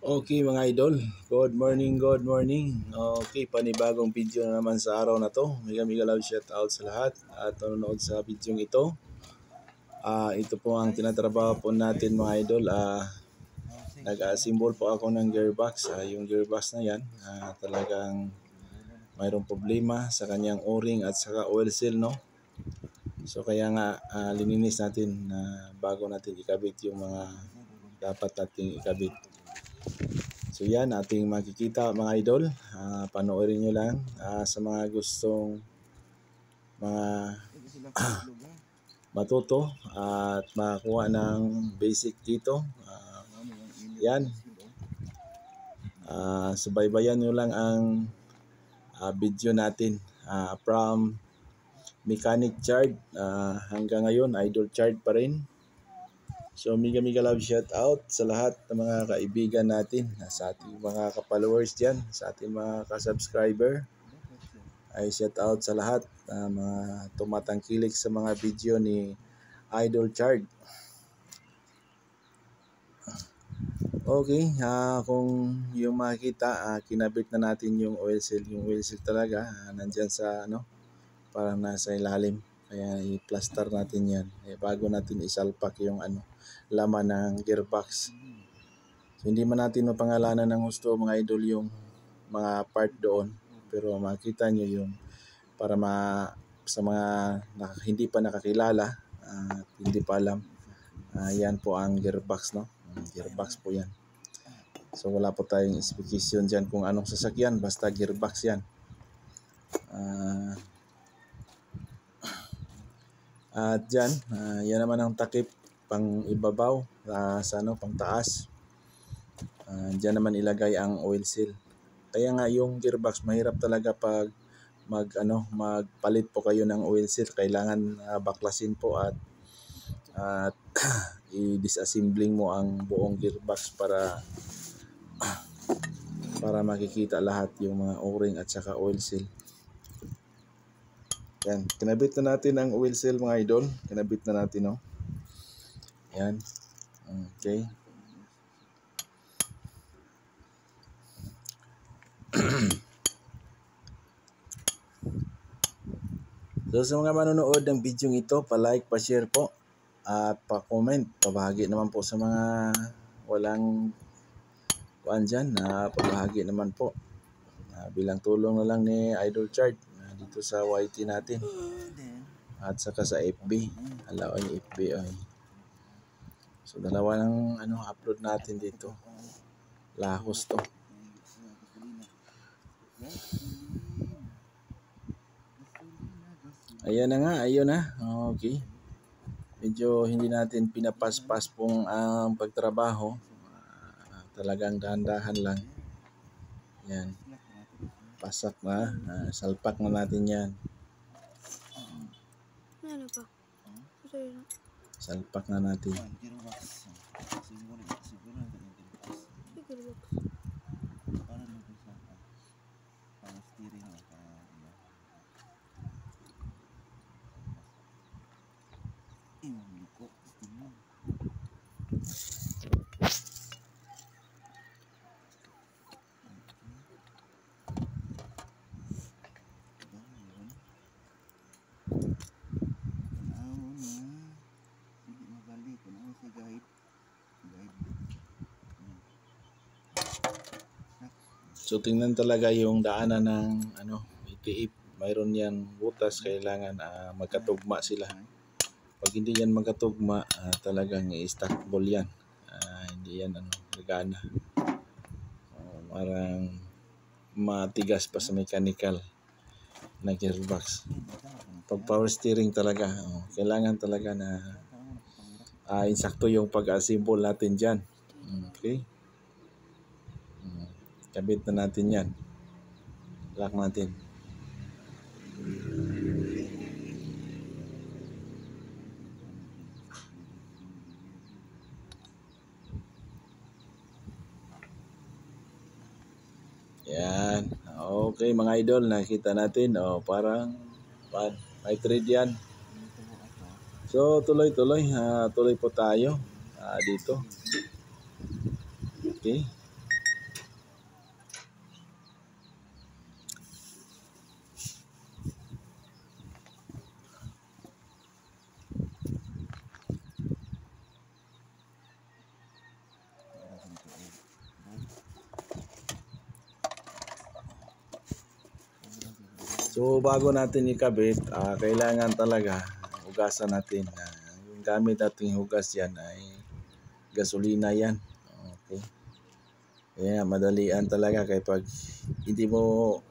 Okay mga idol, good morning, good morning. Okay, panibagong video na naman sa araw na to. Mega love shout out sa lahat at nanonood sa video ito. Ito po ang tinatrabaho po natin mga idol. Nag-assemble po ako ng gearbox. Yung gearbox na yan, talagang mayroong problema sa kanyang o-ring at saka oil seal, no? So kaya nga lininis natin bago natin ikabit yung mga dapat nating ikabit. So yan ating makikita mga idol. Panoorin nyo lang sa mga gustong mga matuto at makakuha ng basic dito. Yan. Subaybayan nyo lang ang video natin from mechanic chart hanggang ngayon idol chart pa rin. So mega love shout out sa lahat ng mga kaibigan natin, sa ating mga ka-followers dyan, sa ating mga ka-subscriber. Ay shout out sa lahat mga tumatangkilik sa mga video ni Idol Chart. Okay, kung yung makikita, kinabit na natin yung oil seal. Yung oil seal talaga nandyan sa parang nasa ilalim. Kaya i-plaster natin yan bago natin isalpak yung laman ng gearbox. So, hindi man natin mapangalanan ng gusto mga idol yung mga part doon, pero makita nyo yung para sa mga hindi pa nakakilala at hindi pa alam, yan po ang gearbox, no? Gearbox po yan. So wala po tayong specification dyan kung anong sasakyan, basta gearbox yan. At dyan, yan naman ang takip pang ibabaw sa pang taas. Dyan naman ilagay ang oil seal. Kaya nga yung gearbox mahirap talaga pag magpalit po kayo ng oil seal. Kailangan baklasin po at i-disassembling mo ang buong gearbox para makikita lahat yung mga o-ring at saka oil seal. Yan, kinabit na natin ang oil seal mga idol. Kinabit na natin, no? Yan. Okay. So sa mga manonood ng video ito, pa-like, pa-share po at pa-comment. Pabahagi naman po sa mga walang kuan dyan, pabahagi naman po. Bilang tulong na lang ni Idol Chart dito sa YT natin at saka sa FB. Alaw ay FB ay. So dalawa ng upload natin dito. Lahos to. Ayan na nga, ayun na. Okay. Medyo hindi natin pinapaspas pong ang pagtrabaho. Talagang dahan-dahan lang. Yan. Pasak na. Salpak na natin yan. Ano pa? Salpak na natin. So tingnan talaga yung daanan ng itiip. Mayroon yan butas, kailangan magkatugma sila. Pag hindi yan magkatugma, talagang i-stack ball yan. Hindi yan gagana. Parang matigas pa sa mechanical na gearbox. Pag power steering talaga, kailangan talaga na insakto yung pag-assemble natin dyan. Okay. Kabit na natin yan. Lock natin. Yan. Okay mga idol, nakita natin. Parang may thread yan. So tuloy po tayo dito. Okay. So bago natin ikabit, kailangan talaga hugasan natin. Yung gamit nating hugas yan ay gasolina yan. Okay. Kaya madalian talaga kay pag hindi mo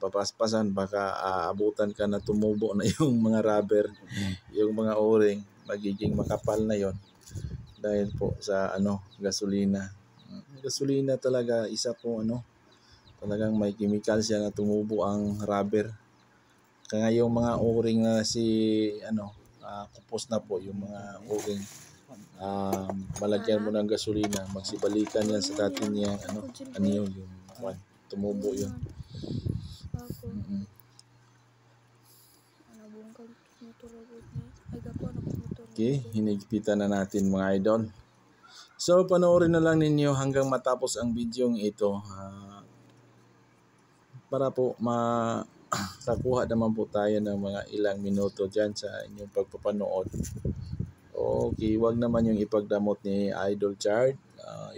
papaspasan, baka aabutan ka na tumubo na yung mga rubber, yung mga o-ring, magiging makapal na yon dahil po sa gasolina. Gasolina talaga isa po talagang may chemical siya na tumubo ang rubber. Kaya yung mga o-ring na kupos na po yung mga o-ring, malagyan mo ng gasolina, magsibalikan yan sa dati niya yung tumubo yun. Okay, hinigpitan na natin mga idol. So panoorin na lang ninyo hanggang matapos ang video ito, para po makakuha naman po tayo ng mga ilang minuto dyan sa inyong pagpapanood. Okay, wag naman yung ipagdamot ni Idol Chard,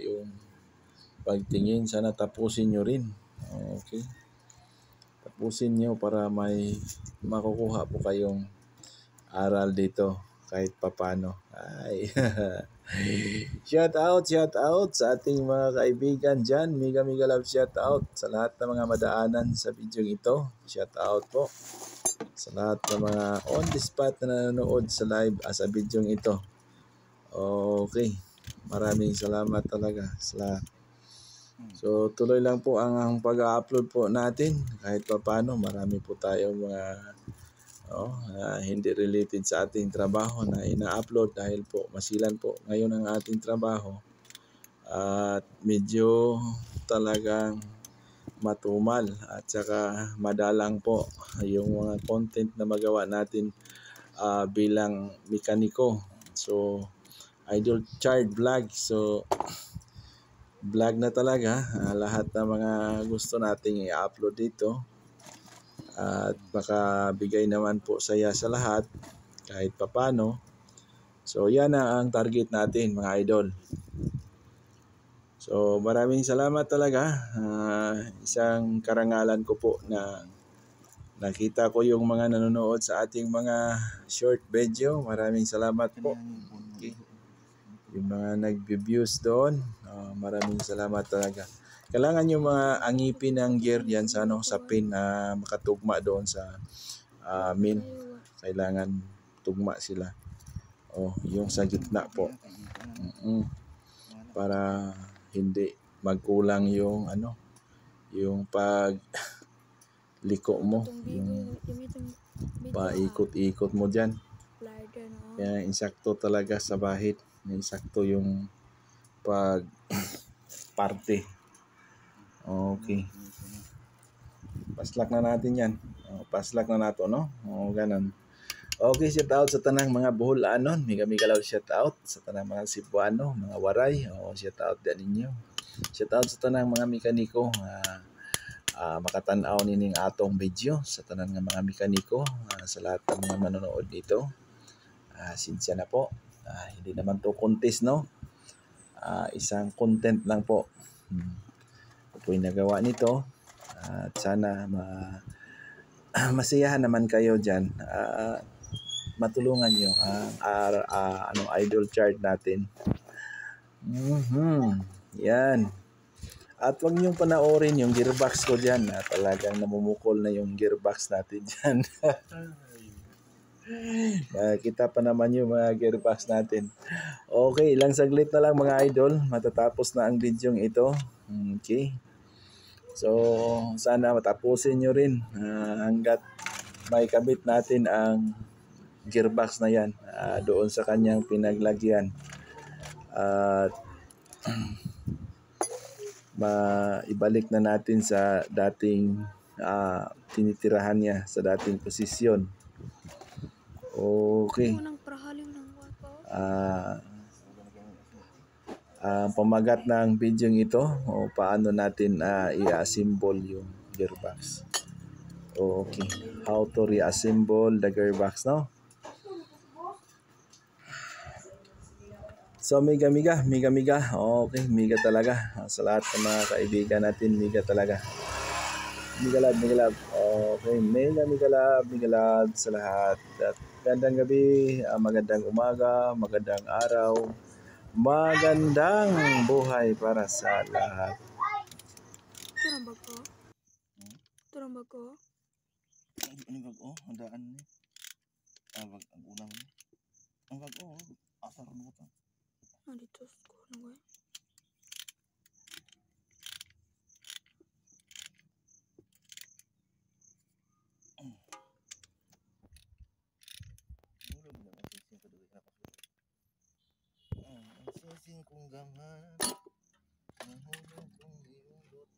yung pagtingin, sana tapusin nyo rin. Okay, tapusin nyo para may makukuha po kayong aral dito kahit papano. Ay. Shout out sa ating mga kaibigan dyan. Mega love shout out sa lahat ng mga madaanan sa video ito. Shout out po sa lahat ng mga on the spot na nanonood sa live sa video ito. Okay, maraming salamat talaga sa lahat. So tuloy lang po ang pag-upload po natin kahit papano. Marami po tayong mga hindi related sa ating trabaho na ina-upload dahil po masilan po ngayon ang ating trabaho at medyo talagang matumal at saka madalang po yung mga content na magawa natin bilang mekaniko. So Idol Chard Vlog, so vlog na talaga lahat ng mga gusto nating i-upload dito. At makabigay naman po saya sa lahat kahit papano. So yan ang target natin mga idol. So maraming salamat talaga. Isang karangalan ko po na nakita ko yung mga nanonood sa ating mga short video. Maraming salamat po. Okay. Yung mga nag-views doon, maraming salamat talaga. Kailangan yung mga angipin ng gear yan sa pin na makatugma doon sa main. Kailangan tugma sila. Yung sa gitna po. Para hindi magkulang yung yung pag liko mo, yung paikot-ikot mo diyan. Kaya insakto talaga sa bahid. Insakto yung pag parte. Okay. Paslak na natin yan. Paslak na nato, no? Ganun. Okay, shout out sa tanang mga Boholanon. Mega love shout out sa tanang mga Cebuano, mga Waray. Shout out din ninyo. Shout out sa tanang mga mekaniko. Makatanaw nining atong video sa tanang mga mekaniko. Sa lahat ng mga manonood dito. Sinsya na po. Hindi naman to contest, no? Isang content lang po. Ako'y nagawa nito at sana masiyahan naman kayo dyan. Matulungan nyo ang Idol Chard natin. Yan. At huwag nyo panoorin yung gearbox ko dyan. Talagang namumukol na yung gearbox natin dyan. Kita pa naman yung mga gearbox natin. Okay, ilang saglit na lang mga idol. Matatapos na ang video ito. Okay. So, sana matapusin nyo rin hanggat may kabit natin ang gearbox na yan doon sa kanyang pinaglagyan. At ibalik na natin sa dating tinitirahan niya, sa dating posisyon. Okay. Pamagat ng video ito o paano natin i-assemble yung gearbox. Okay, how to reassemble the gearbox, no? So mega. Okay, mega talaga. Sa lahat ng mga kaibigan natin, mega talaga. Migalab. Okay, migalab sa lahat. At magandang gabi, magandang umaga, magandang araw, magandang buhay para sa lahat. Turang bago. Turang bago. Ano bago? Handaan ni. Ang unang ni. Ang bago. Asar mo to. Nandito ko na ba? Mula mo lang ang sising ko doon. Ang sising kong gaman. Nahulog kong iulot.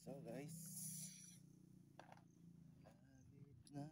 So guys. Labit na.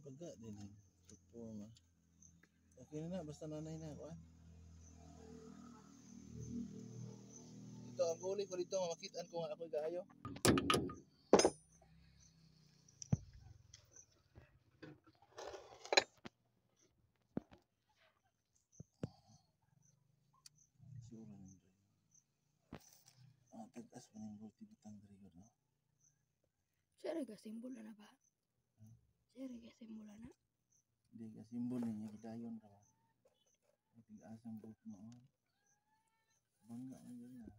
Baga din eh. Tupo ma. Okay na basta nanay na ako. Ito ang huli ko dito, makitaan ko nga ako gaayo. Siguro nang dre. Tagas pa ng bulti bitang dre ko no. Sere ka simbol na ba? Sere ka simbol na? Hindi ka simbol niya gidayon ra. Tig-asang buhok mo. Bangga man yun na.